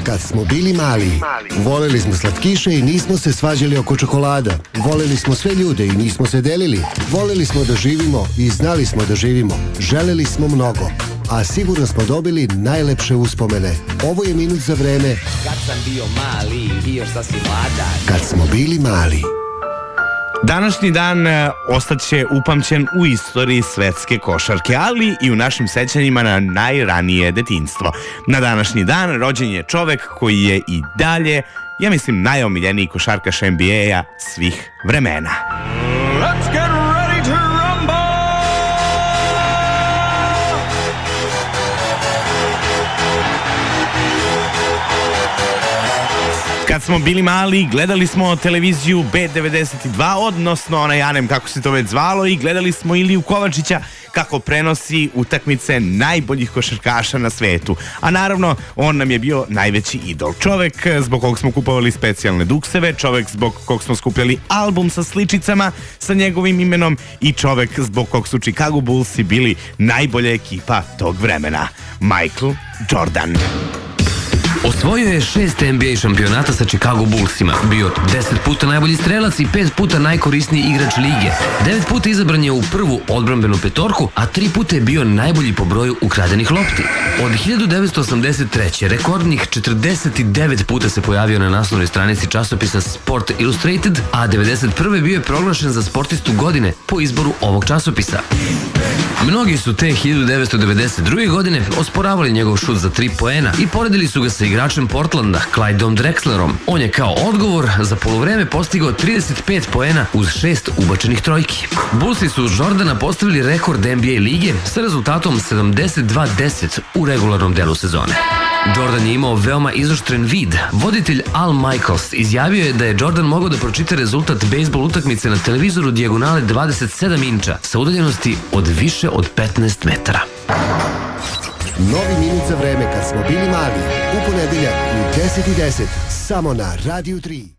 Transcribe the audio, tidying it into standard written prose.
Kad smo bili mali, voleli smo slatkiše i nismo se svađali oko čokolada. Voleli smo sve ljude i nismo se delili. Voleli smo da živimo i znali smo da živimo. Želeli smo mnogo, a sigurno smo dobili najlepše uspomene. Ovo je minut za vreme Kad sam bio mali, bio sasvim mladan. kad smo bili mali. Današnji dan ostaće upamćen u istoriji svetske košarke, ali i u našim sećanjima na najranije detinjstvo. Na današnji dan rođen je čovek koji je i dalje, ja mislim, najomiljeniji košarkaš NBA-a svih vremena. Let's get ready to rumble! Kad smo bili mali, gledali smo televiziju B92, odnosno onaj Anem, kako se to već zvalo, i gledali smo Iliju Kovačića kako prenosi utakmice najboljih košarkaša na svetu. A naravno, on nam je bio najveći idol. Čovek zbog kog smo kupovali specijalne dukseve, čovek zbog kog smo skupljali album sa sličicama sa njegovim imenom i čovek zbog kog su Chicago Bullsi bili najbolja ekipa tog vremena. Michael Jordan. Osvojio je 6 NBA šampionata sa Chicago Bullsima, bio 10 puta najbolji strelac i 5 puta najkorisniji igrač lige. 9 puta izabran je u prvu odbrambenu petorku, a 3 puta je bio najbolji po broju ukradenih lopti. Od 1983. rekordnih 49 puta se pojavio na naslovnoj stranici časopisa Sport Illustrated, a 1991. bio je proglašen za sportistu godine po izboru ovog časopisa. Mnogi su te 1992. godine osporavali njegov šut za 3 poena i poredili su ga sa igračem Portlanda, Clydom Drexlerom. On je kao odgovor za poluvreme postigao 35 poena uz 6 ubačenih trojki. Bullsi su uz Jordana postavili rekord NBA lige sa rezultatom 72-10 u regularnom delu sezone. Jordan je imao veoma izoštren vid. Voditelj Al Michaels izjavio je da je Jordan mogao da pročita rezultat bejsbol utakmice na televizoru dijagonale 27 inča sa udaljenosti od više od 15 metara. Novi minut za vreme kad smo bili mali. U ponedeljak u 10:10 samo na Radio 3.